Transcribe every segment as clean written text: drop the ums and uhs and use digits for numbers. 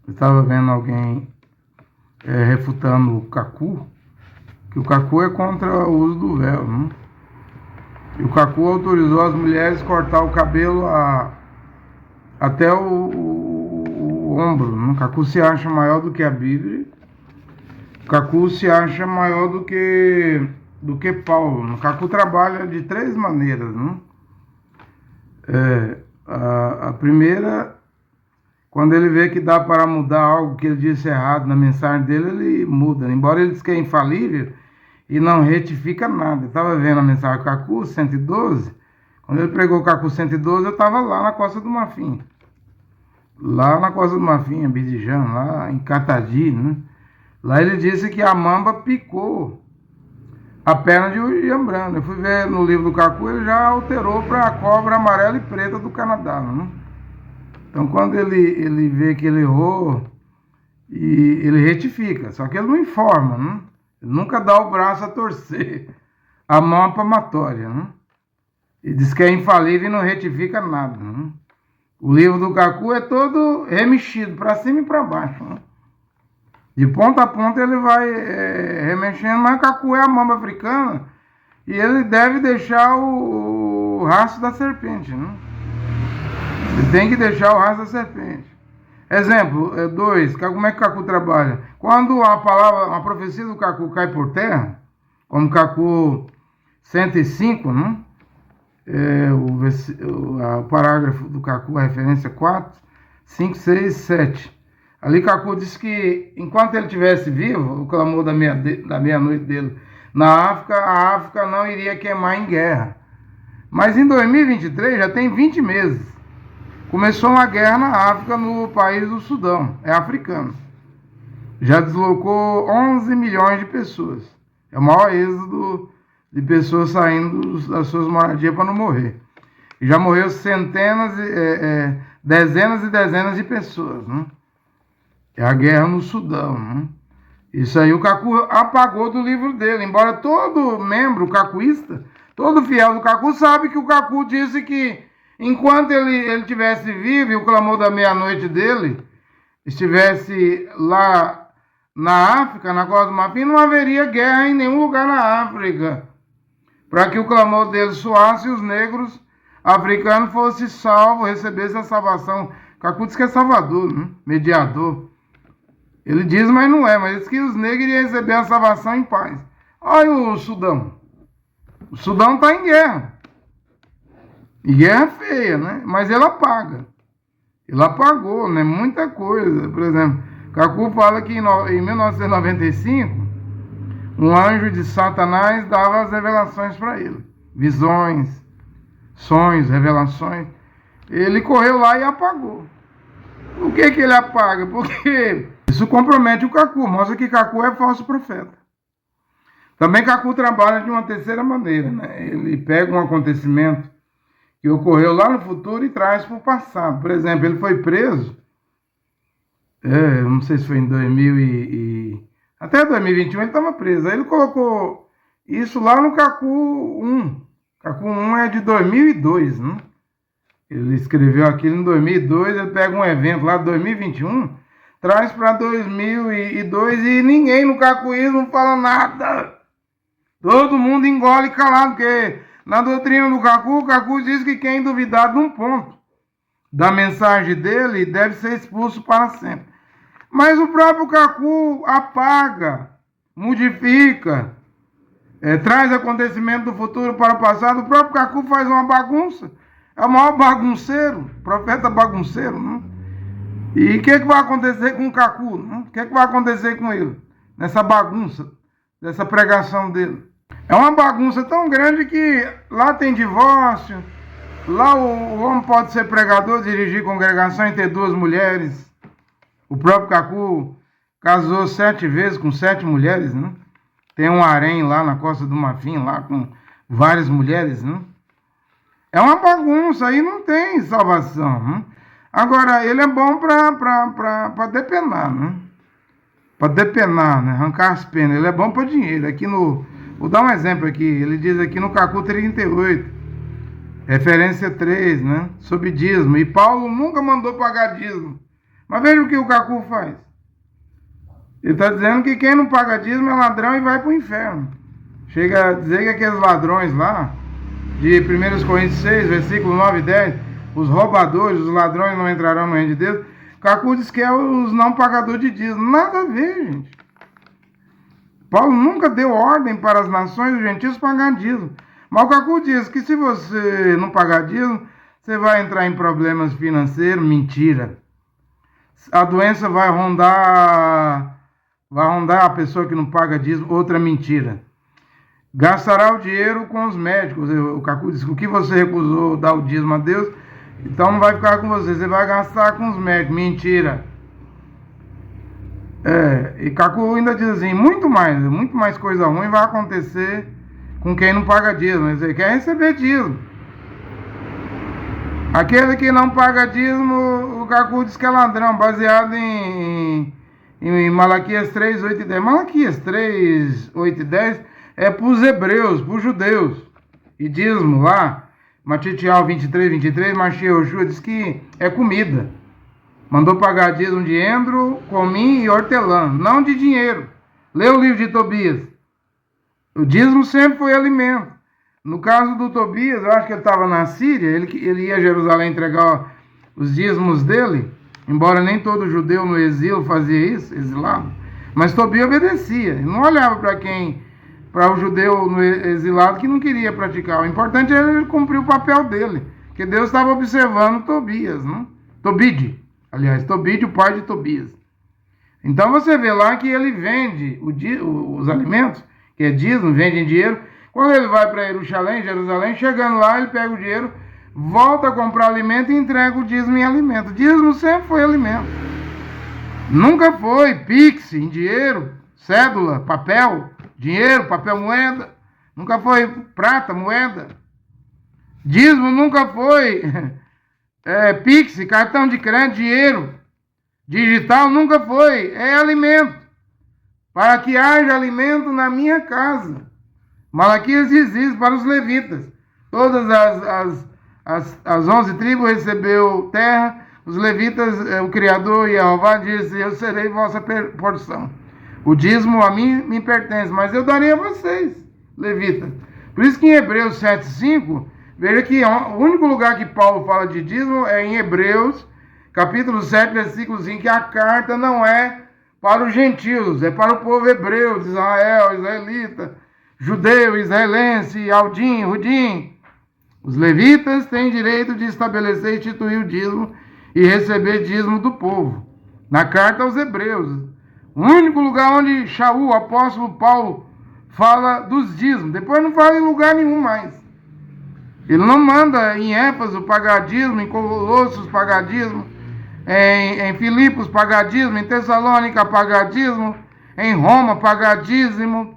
Eu estava vendo alguém refutando o Kaku, que o Kaku é contra o uso do véu, né? E o Kaku autorizou as mulheres a cortar o cabelo até o ombro, né? O Kaku se acha maior do que a Bíblia. O Kaku se acha maior do que Paulo. O Kaku trabalha de três maneiras, né? A primeira, quando ele vê que dá para mudar algo que ele disse errado na mensagem dele, ele muda. Embora ele diz que é infalível e não retifica nada. Eu estava vendo a mensagem do Kaku 112. Quando ele pregou o Kaku 112, eu estava lá na Costa do Marfim. Lá na Costa do Marfim, em Abidjan, lá em Catadi, né? Lá ele disse que a mamba picou a perna de William Branham. Eu fui ver no livro do Kaku, ele já alterou para a cobra amarela e preta do Canadá, né? Então, quando ele vê que ele errou, e ele retifica, só que ele não informa, né? Ele nunca dá o braço a torcer, a mão palmatória, né? Ele diz que é infalível e não retifica nada, né? O livro do Kaku é todo remexido, para cima e para baixo, né? De ponta a ponta ele vai remexendo, mas o Kaku é a mamba africana e ele deve deixar o rastro da serpente, né? Ele tem que deixar o rastro da serpente. Exemplo 2, como é que o Kaku trabalha? Quando a profecia do Kaku cai por terra, como Kaku 105, né? O parágrafo do Kaku, a referência 4, 5, 6, 7. Ali Kaku disse que enquanto ele estivesse vivo, o clamor da meia-noite dele na África, a África não iria queimar em guerra. Mas em 2023 já tem 20 meses. Começou uma guerra na África, no país do Sudão, é africano. Já deslocou 11 milhões de pessoas. É o maior êxodo de pessoas saindo das suas moradias para não morrer. E já morreu dezenas e dezenas de pessoas, né? É a guerra no Sudão, né? Isso aí o Kaku apagou do livro dele. Embora todo membro cacuísta, todo fiel do Kaku sabe que o Kaku disse que enquanto ele estivesse vivo e o clamor da meia-noite dele estivesse lá na África, na Costa do Marfim, não haveria guerra em nenhum lugar na África. Para que o clamor dele soasse e os negros africanos fossem salvos, recebessem a salvação. O Kaku diz que é salvador, né? Mediador. Ele diz, mas não é, mas diz que os negros iriam receber a salvação em paz. Olha o Sudão. O Sudão está em guerra. E guerra feia, né? Mas ele apaga. Ele apagou, né? Muita coisa. Por exemplo, Kaku fala que em 1995, um anjo de Satanás dava as revelações para ele. Visões, sonhos, revelações. Ele correu lá e apagou. Por que ele apaga? Porque isso compromete o Kaku, mostra que Kaku é falso profeta. Também Kaku trabalha de uma terceira maneira, né? Ele pega um acontecimento que ocorreu lá no futuro e traz para o passado. Por exemplo, ele foi preso, não sei se foi em 2000 até 2021 ele estava preso. Aí ele colocou isso lá no Kaku 1. Kaku 1 é de 2002, né? Ele escreveu aquilo em 2002, ele pega um evento lá de 2021, traz para 2002 e ninguém no cacuísmo fala nada. Todo mundo engole calado, porque na doutrina do Kaku, o Kaku diz que quem duvidar de um ponto da mensagem dele deve ser expulso para sempre. Mas o próprio Kaku apaga, modifica, traz acontecimento do futuro para o passado. O próprio Kaku faz uma bagunça. É o maior bagunceiro, profeta bagunceiro, né? E o que vai acontecer com o Kaku? O que vai acontecer com ele? Nessa bagunça, dessa pregação dele. É uma bagunça tão grande que lá tem divórcio, lá o homem pode ser pregador, dirigir congregação e ter 2 mulheres. O próprio Kaku casou 7 vezes com 7 mulheres, né? Tem um harém lá na Costa do Marfim, lá com várias mulheres, né? É uma bagunça, aí não tem salvação, né? Agora, ele é bom para depenar, né? Para depenar, né? Arrancar as penas. Ele é bom para dinheiro. Aqui vou dar um exemplo aqui. Ele diz aqui no Kaku 38, referência 3, né? Sobre dízimo. E Paulo nunca mandou pagar dízimo. Mas veja o que o Cacu faz. Ele está dizendo que quem não paga dízimo é ladrão e vai para o inferno. Chega a dizer que aqueles ladrões lá, de 1 Coríntios 6, versículo 9 e 10, os roubadores, os ladrões não entrarão no reino de Deus. Cacu diz que é os não pagadores de dízimo. Nada a ver, gente. Paulo nunca deu ordem para as nações e os gentios pagar dízimo. Mas o Cacu diz que se você não pagar dízimo, você vai entrar em problemas financeiros. Mentira. A doença vai rondar a pessoa que não paga dízimo. Outra mentira. Gastará o dinheiro com os médicos. O Cacu diz que o que você recusou dar o dízimo a Deus, então não vai ficar com você. Você vai gastar com os médicos. Mentira. E Cacu ainda diz assim, muito mais coisa ruim vai acontecer com quem não paga dízimo. Ele quer receber dízimo. Aquele que não paga dízimo, o Cacu diz que é ladrão, baseado em Malaquias 3, 8 e 10. Malaquias 3, 8 e 10 é para os hebreus, para os judeus. E dízimo lá, Matitial 23, 23, Machia Oshua diz que é comida. Mandou pagar dízimo de endro, comim e hortelã, não de dinheiro. Lê o livro de Tobias. O dízimo sempre foi alimento. No caso do Tobias, eu acho que ele estava na Síria, ele ia a Jerusalém entregar os dízimos dele, embora nem todo judeu no exílio fazia isso, exilado. Mas Tobias obedecia, ele não olhava para o judeu no exilado que não queria praticar. O importante era ele cumprir o papel dele, porque Deus estava observando Tobias, não? Tobide, o pai de Tobias. Então você vê lá que ele vende os alimentos, que é dízimo, vende em dinheiro. Quando ele vai para Jerusalém, chegando lá, ele pega o dinheiro, volta a comprar alimento e entrega o dízimo em alimento. Dízimo sempre foi alimento. Nunca foi pix em dinheiro, cédula, papel, dinheiro, papel, moeda. Nunca foi prata, moeda. Dízimo nunca foi pix, cartão de crédito, dinheiro. Digital nunca foi. É alimento. Para que haja alimento na minha casa. Malaquias diz isso para os levitas. Todas as 11 tribos recebeu terra. Os levitas, o Criador Jeová disse, eu serei vossa porção. O dízimo a mim me pertence, mas eu darei a vocês, levitas. Por isso que em Hebreus 7,5, veja que o único lugar que Paulo fala de dízimo é em Hebreus, capítulo 7, versículo 5, que a carta não é para os gentios, é para o povo hebreu, de Israel, israelita, judeu, israelense, aldim, rudim. Os levitas têm direito de estabelecer e instituir o dízimo e receber dízimo do povo. Na carta aos hebreus. O único lugar onde Shaul, o apóstolo Paulo, fala dos dízimos. Depois não fala em lugar nenhum mais. Ele não manda em Éfeso pagar dízimo, em Colossos pagar dízimo, em Filipos pagar dízimo, em Tessalônica pagar dízimo, em Roma pagar dízimo,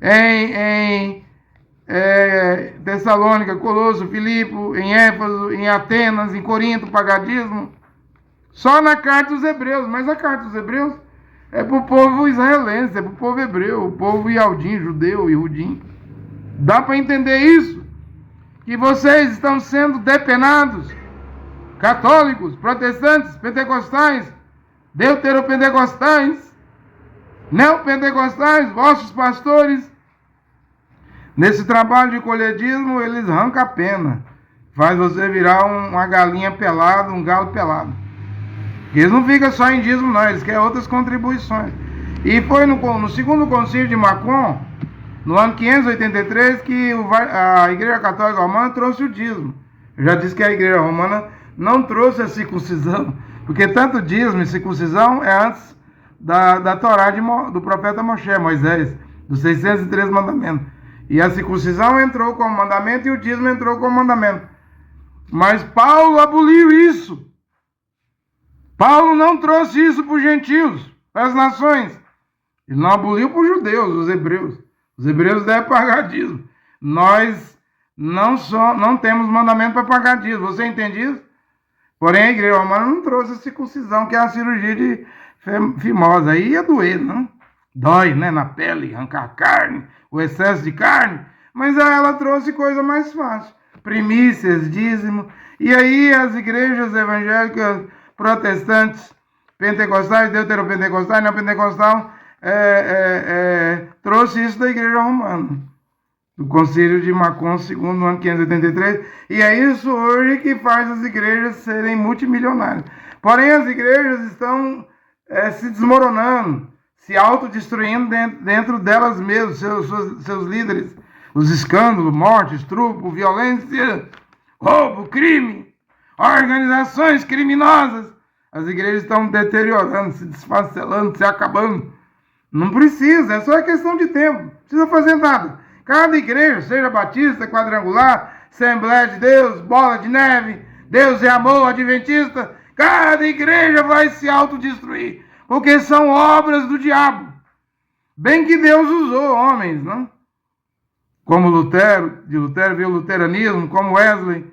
em Tessalônica, Colosso, Filipe, em Éfeso, em Atenas, em Corinto pagar dízimo. Só na carta dos hebreus, mas a carta dos hebreus é para o povo israelense, é para o povo hebreu, o povo ialdim, judeu, iudim. Dá para entender isso? Que vocês estão sendo depenados, católicos, protestantes, pentecostais, deuteropentecostais, neopentecostais, vossos pastores. Nesse trabalho de colhedismo, eles arrancam a pena. Faz você virar uma galinha pelada, um galo pelado. Eles não ficam só em dízimo, não. Eles querem outras contribuições. E foi no segundo concílio de Macon, no ano 583, que a Igreja Católica Romana trouxe o dízimo. Eu já disse que a Igreja Romana não trouxe a circuncisão, porque tanto dízimo e circuncisão é antes da Torá do profeta Moisés, dos 613 mandamentos. E a circuncisão entrou como mandamento e o dízimo entrou como mandamento. Mas Paulo aboliu isso. Paulo não trouxe isso para os gentios, para as nações. Ele não aboliu para os judeus, os hebreus. Os hebreus devem pagar dízimo. Nós não temos mandamento para pagar dízimo. Você entende isso? Porém, a igreja romana não trouxe a circuncisão, que é a cirurgia de fimosa. Aí ia doer, não? Dói, né? Na pele, arrancar a carne, o excesso de carne. Mas ela trouxe coisa mais fácil. Primícias, dízimo. E aí as igrejas evangélicas protestantes, pentecostais, deuteropentecostais, neopentecostal, trouxe isso da igreja romana, do concílio de Macon II, no ano 583, e é isso hoje que faz as igrejas serem multimilionárias. Porém, as igrejas estão se desmoronando, se autodestruindo dentro delas mesmas, seus líderes, os escândalos, morte, estupro, violência, roubo, crime, organizações criminosas. As igrejas estão deteriorando, se desfacelando, se acabando. Não precisa, é só questão de tempo, não precisa fazer nada. Cada igreja, seja batista, quadrangular, Assembleia de Deus, Bola de Neve, Deus é Amor, Adventista, cada igreja vai se autodestruir, porque são obras do diabo. Bem que Deus usou homens, não? Como Lutero, de Lutero veio o luteranismo, como Wesley,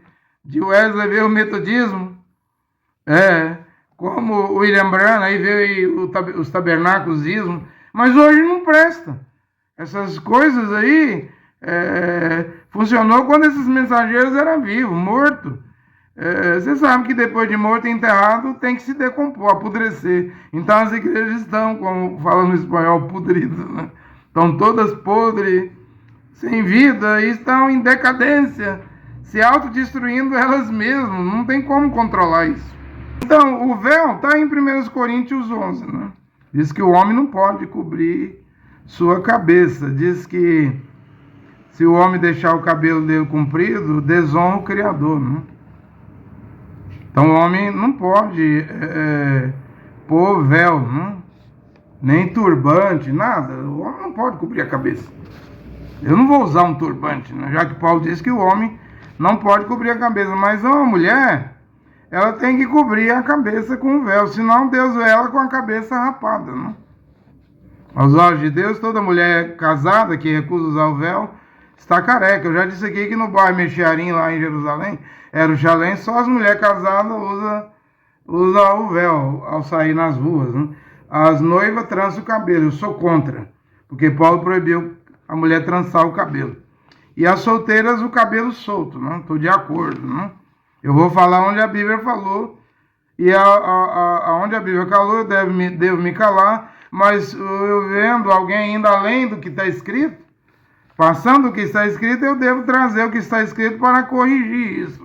de Wesley veio o metodismo, como William Branham, aí veio os tabernáculosismos, mas hoje não presta. Essas coisas aí funcionou quando esses mensageiros eram vivos, mortos. Você sabe que depois de morto e enterrado tem que se decompor, apodrecer. Então as igrejas estão, como falam no espanhol, podridas, né? Estão todas podres, sem vida, e estão em decadência, se autodestruindo elas mesmas. Não tem como controlar isso. Então, o véu está em 1 Coríntios 11, né? Diz que o homem não pode cobrir sua cabeça. Diz que se o homem deixar o cabelo dele comprido, desonra o Criador, né? Então o homem não pode pôr véu, né? Nem turbante, nada. O homem não pode cobrir a cabeça. Eu não vou usar um turbante, né? Já que Paulo diz que o homem não pode cobrir a cabeça. Mas a mulher, ela tem que cobrir a cabeça com o véu, senão Deus vê ela com a cabeça rapada, né? Aos olhos de Deus, toda mulher casada que recusa usar o véu está careca. Eu já disse aqui que no bairro Mexiarim, lá em Jerusalém, só as mulheres casadas usam o véu ao sair nas ruas, né? As noivas trançam o cabelo. Eu sou contra, porque Paulo proibiu a mulher trançar o cabelo. E as solteiras o cabelo solto, né? Estou de acordo, né? Eu vou falar onde a Bíblia falou, e onde a Bíblia falou, eu devo me calar, mas eu vendo alguém indo além do que está escrito, passando o que está escrito, eu devo trazer o que está escrito para corrigir isso.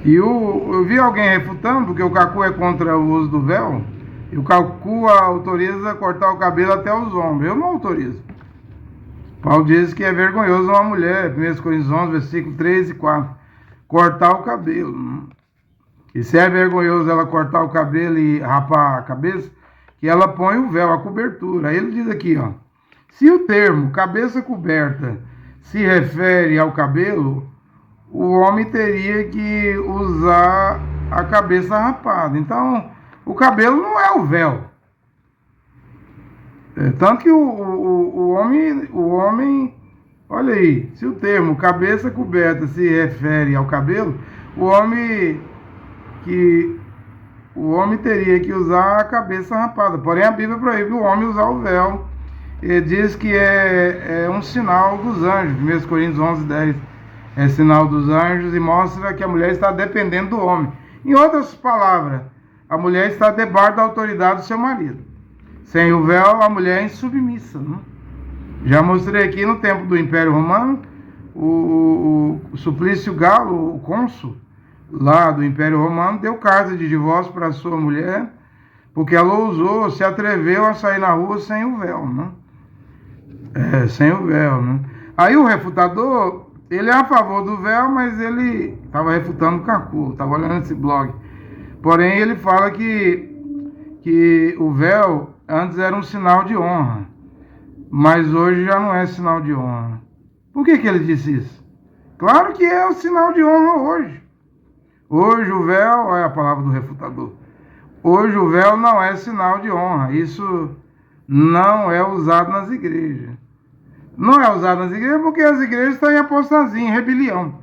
E eu vi alguém refutando que o Cacu é contra o uso do véu, e o Cacu autoriza cortar o cabelo até os ombros. Eu não autorizo. Paulo diz que é vergonhoso uma mulher, 1 Coríntios 11, versículo 3 e 4, cortar o cabelo. E se é vergonhoso ela cortar o cabelo e rapar a cabeça, que ela põe o véu, a cobertura. Aí ele diz aqui, ó, se o termo cabeça coberta se refere ao cabelo, o homem teria que usar a cabeça rapada. Então, o cabelo não é o véu. Tanto que o homem, olha aí, se o termo cabeça coberta se refere ao cabelo, o homem teria que usar a cabeça rapada. Porém, a Bíblia proíbe o homem usar o véu. Ele diz que é um sinal dos anjos. 1 Coríntios 11, 10 é sinal dos anjos e mostra que a mulher está dependendo do homem. Em outras palavras, a mulher está debaixo da autoridade do seu marido. Sem o véu, a mulher é insubmissa, né? Já mostrei aqui no tempo do Império Romano, o Suplício Galo, o cônsul lá do Império Romano, deu carta de divórcio para sua mulher, porque ela ousou, se atreveu a sair na rua sem o véu, né? Sem o véu, né? Aí o refutador, ele é a favor do véu, mas ele estava refutando o Cacu, estava olhando esse blog. Porém, ele fala que o véu antes era um sinal de honra, mas hoje já não é sinal de honra. Por que ele disse isso? Claro que é o sinal de honra hoje. Hoje o véu, olha a palavra do refutador, hoje o véu não é sinal de honra. Isso não é usado nas igrejas. Não é usado nas igrejas porque as igrejas estão em apostasia, em rebelião.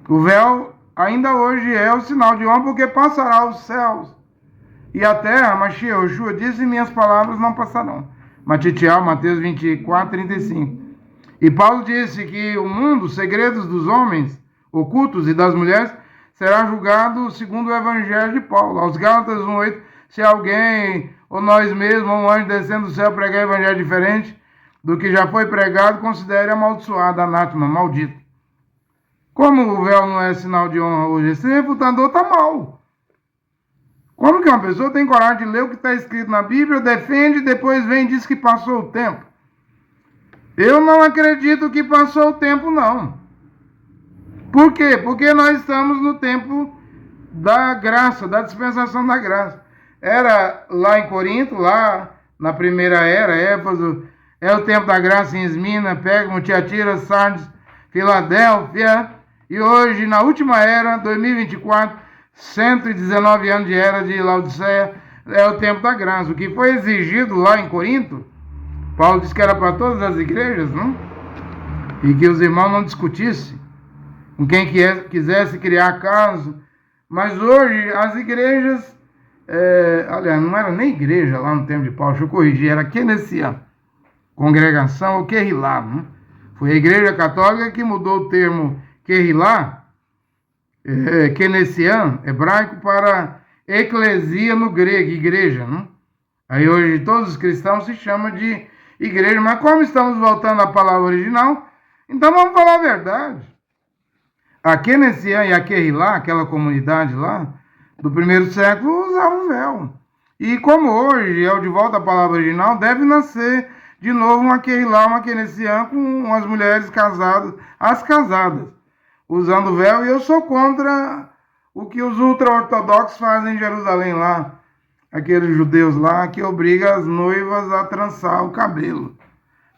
O véu ainda hoje é o sinal de honra, porque passará os céus e a terra, Mashiach, Yoshua disse, minhas palavras não passarão. Mateus 24, 35. E Paulo disse que o mundo, os segredos dos homens ocultos e das mulheres, será julgado segundo o Evangelho de Paulo. Aos Gálatas 1:8, se alguém, ou nós mesmos, ou um anjo descendo do céu pregar evangelho diferente do que já foi pregado, considere amaldiçoado, anátema, maldito. Como o véu não é sinal de honra hoje, esse refutador está mal. Como que uma pessoa tem coragem de ler o que está escrito na Bíblia, defende e depois vem e diz que passou o tempo? Eu não acredito que passou o tempo, não. Por quê? Porque nós estamos no tempo da graça, da dispensação da graça. Era lá em Corinto, lá na primeira era, Éfeso, é o tempo da graça em Esmina, Pérgamo, Tiatira, Sardes, Filadélfia, e hoje, na última era, 2024, 119 anos de era de Laodiceia, é o tempo da graça. O que foi exigido lá em Corinto, Paulo disse que era para todas as igrejas, não? E que os irmãos não discutissem com quem quisesse criar caso. Mas hoje as igrejas, aliás, não era nem igreja lá no tempo de Paulo, deixa eu corrigir, era Kenessian, congregação ou Querrilá, não? Foi a igreja católica que mudou o termo Querrilá, Kenessian, hebraico, para eclesia no grego, igreja, não? Aí hoje todos os cristãos se chamam de igreja, mas como estamos voltando à palavra original, então vamos falar a verdade. A Kenessian e a Querrilá, aquela comunidade lá, do primeiro século, usavam véu. E como hoje é o de volta à palavra original, deve nascer de novo uma Querrilá, uma Kenessian com as mulheres casadas, as casadas, usando véu. E eu sou contra o que os ultra-ortodoxos fazem em Jerusalém lá, aqueles judeus lá que obrigam as noivas a trançar o cabelo.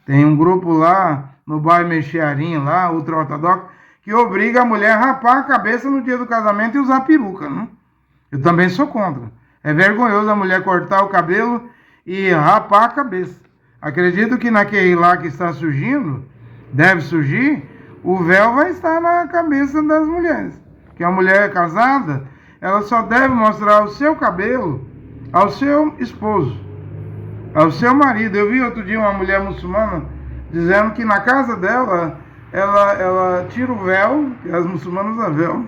Tem um grupo lá no bairro Mexiarim, lá, ultra-ortodoxo, que obriga a mulher a rapar a cabeça no dia do casamento e usar peruca, não? Eu também sou contra. É vergonhoso a mulher cortar o cabelo e rapar a cabeça. Acredito que naquele lá que está surgindo, deve surgir, o véu vai estar na cabeça das mulheres. Que a mulher casada, ela só deve mostrar o seu cabelo ao seu esposo, ao seu marido. Eu vi outro dia uma mulher muçulmana dizendo que na casa dela, ela tira o véu, que as muçulmanas usam véu,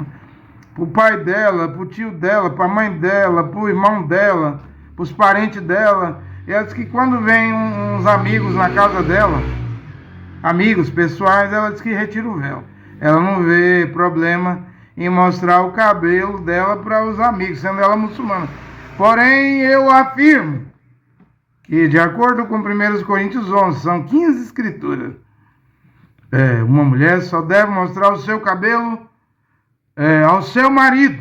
pro pai dela, pro tio dela, pra mãe dela, pro irmão dela, pros parentes dela. E ela diz que quando vem uns amigos na casa dela, amigos pessoais, ela diz que retira o véu. Ela não vê problema em mostrar o cabelo dela para os amigos, sendo ela muçulmana. Porém, eu afirmo que, de acordo com 1 Coríntios 11, são 15 escrituras, uma mulher só deve mostrar o seu cabelo ao seu marido,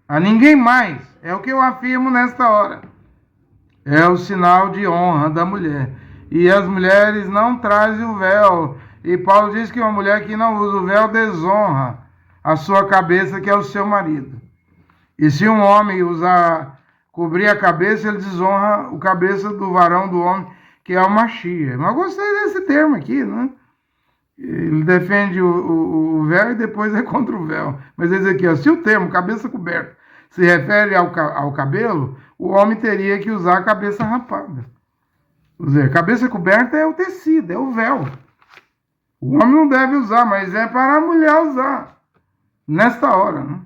a ninguém mais. É o que eu afirmo nesta hora. É o sinal de honra da mulher. E as mulheres não trazem o véu. E Paulo diz que uma mulher que não usa o véu desonra a sua cabeça, que é o seu marido. E se um homem cobrir a cabeça, ele desonra a cabeça do varão, do homem, que é o machia. Mas eu gostei desse termo aqui, né? Ele defende o véu e depois é contra o véu. Mas ele diz aqui, ó, se o termo cabeça coberta se refere ao cabelo, o homem teria que usar a cabeça rapada. Quer dizer, cabeça coberta é o tecido, é o véu. O homem não deve usar, mas é para a mulher usar nesta hora, né?